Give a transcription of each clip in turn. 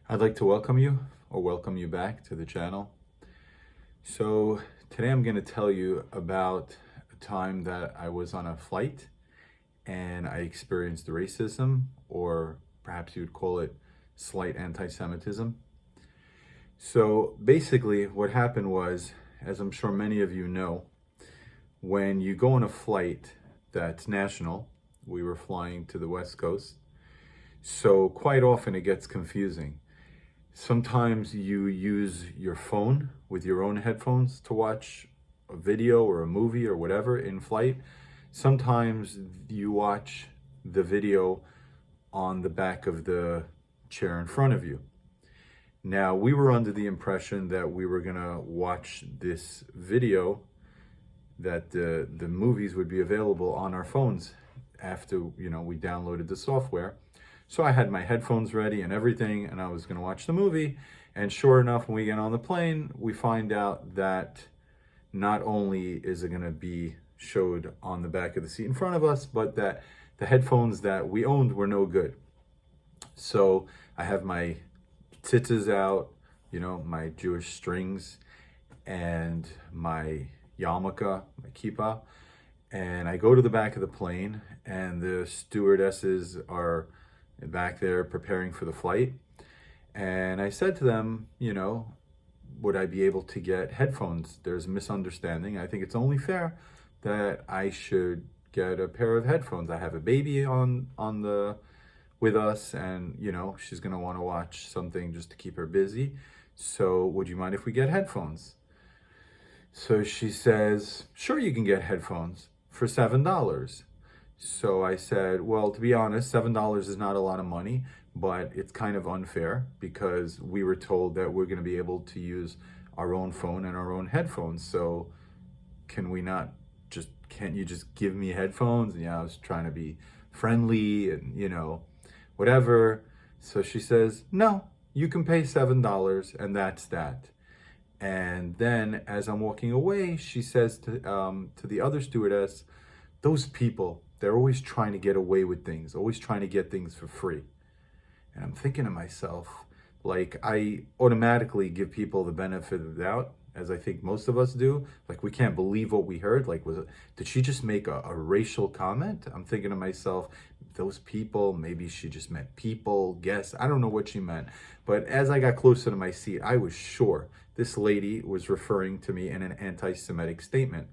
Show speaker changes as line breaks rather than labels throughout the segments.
I'd like to welcome you back to the channel. So today I'm going to tell you about a time that I was on a flight and I experienced racism, or perhaps you would call it slight anti-Semitism. So basically what happened was, as I'm sure many of you know, when you go on a flight that's national, we were flying to the West Coast, so quite often it gets confusing. Sometimes you use your phone with your own headphones to watch a video or a movie or whatever in flight. Sometimes you watch the video on the back of the chair in front of you. Now, we were under the impression that we were gonna watch this video, that the movies would be available on our phones after, we downloaded the software. So I had my headphones ready and everything, and I was going to watch the movie. And sure enough, when we get on the plane, we find out that not only is it going to be showed on the back of the seat in front of us, but that the headphones that we owned were no good. So I have my tzitzis out, my Jewish strings, and my yarmulke, my kippah, and I go to the back of the plane, and the stewardesses are back there preparing for the flight. And I said to them, would I be able to get headphones? There's a misunderstanding. I think it's only fair that I should get a pair of headphones. I have a baby with us, and she's gonna want to watch something just to keep her busy. So would you mind if we get headphones? So she says, sure, you can get headphones for $7. So I said, well, to be honest, $7 is not a lot of money, but it's kind of unfair because we were told that we're going to be able to use our own phone and our own headphones. So can't you just give me headphones? And I was trying to be friendly and, whatever. So she says, no, you can pay $7 and that's that. And then as I'm walking away, she says to the other stewardess, those people, they're always trying to get away with things, always trying to get things for free. And I'm thinking to myself, like, I automatically give people the benefit of the doubt, as I think most of us do. Like, we can't believe what we heard. Like, did she just make a racial comment? I'm thinking to myself, those people, maybe she just meant people, guess. I don't know what she meant. But as I got closer to my seat, I was sure this lady was referring to me in an anti-Semitic statement.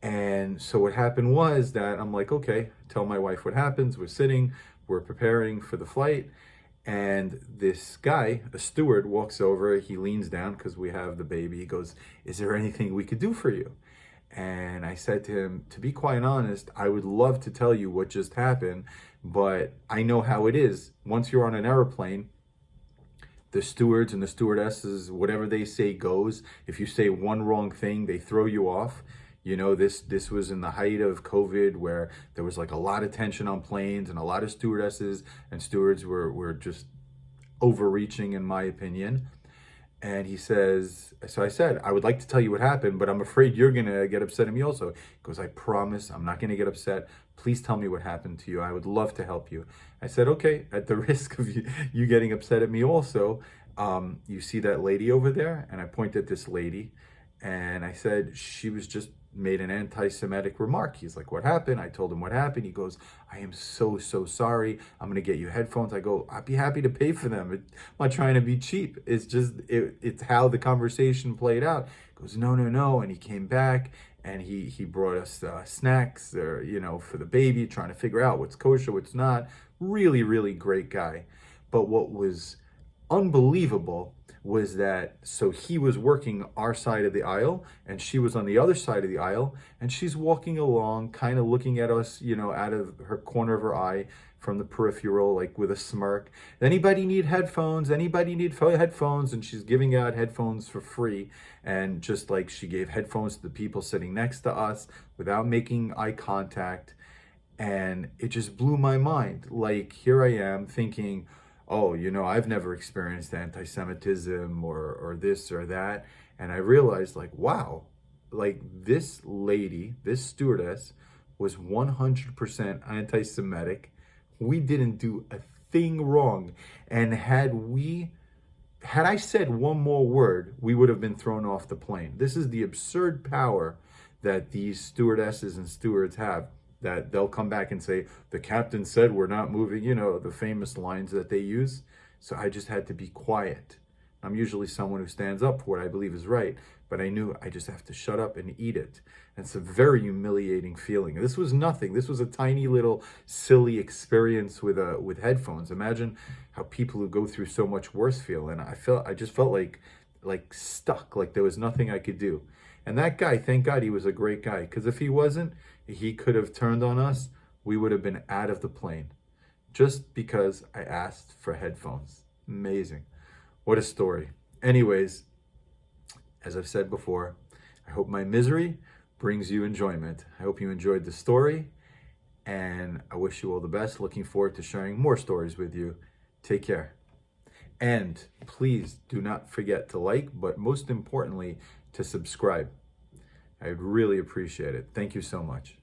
And so what happened was that I'm like, okay, tell my wife what happens. We're sitting, we're preparing for the flight. And this guy, a steward, walks over. He leans down because we have the baby. He goes, is there anything we could do for you? And I said to him, to be quite honest, I would love to tell you what just happened, but I know how it is. Once you're on an airplane, the stewards and the stewardesses, whatever they say goes. If you say one wrong thing, they throw you off. This was in the height of COVID, where there was like a lot of tension on planes, and a lot of stewardesses and stewards were just overreaching, in my opinion. And he says, so I said, I would like to tell you what happened, but I'm afraid you're going to get upset at me also. He goes, I promise I'm not going to get upset. Please tell me what happened to you. I would love to help you. I said, okay, at the risk of you getting upset at me also, you see that lady over there? And I pointed at this lady, and I said, she was just made an anti-Semitic remark. He's like, what happened? I told him what happened. He goes, I am so sorry. I'm going to get you headphones. I go, I'd be happy to pay for them. I'm not trying to be cheap. It's just, it's how the conversation played out. He goes, no. And he came back and he brought us snacks, for the baby, trying to figure out what's kosher, what's not. Really, really great guy. But what was unbelievable was that, so he was working our side of the aisle and she was on the other side of the aisle, and she's walking along kind of looking at us, out of her corner of her eye from the peripheral, like with a smirk. Anybody need headphones? Anybody need headphones? And she's giving out headphones for free. And just like she gave headphones to the people sitting next to us without making eye contact. And it just blew my mind. Like, here I am thinking, oh, I've never experienced anti-Semitism or this or that. And I realized, like, wow, like this lady, this stewardess was 100% anti-Semitic. We didn't do a thing wrong. And had I said one more word, we would have been thrown off the plane. This is the absurd power that these stewardesses and stewards have, that they'll come back and say, the captain said we're not moving, the famous lines that they use. So I just had to be quiet. I'm usually someone who stands up for what I believe is right, but I knew I just have to shut up and eat it. And it's a very humiliating feeling. This was nothing. This was a tiny little silly experience with headphones. Imagine how people who go through so much worse feel. And I just felt like stuck, like there was nothing I could do. And that guy, thank God he was a great guy, because if he wasn't, he could have turned on us. We would have been out of the plane just because I asked for headphones. Amazing. What a story. Anyways, as I've said before, I hope my misery brings you enjoyment. I hope you enjoyed the story, and I wish you all the best. Looking forward to sharing more stories with you. Take care. And please do not forget to like, but most importantly, to subscribe. I'd really appreciate it. Thank you so much.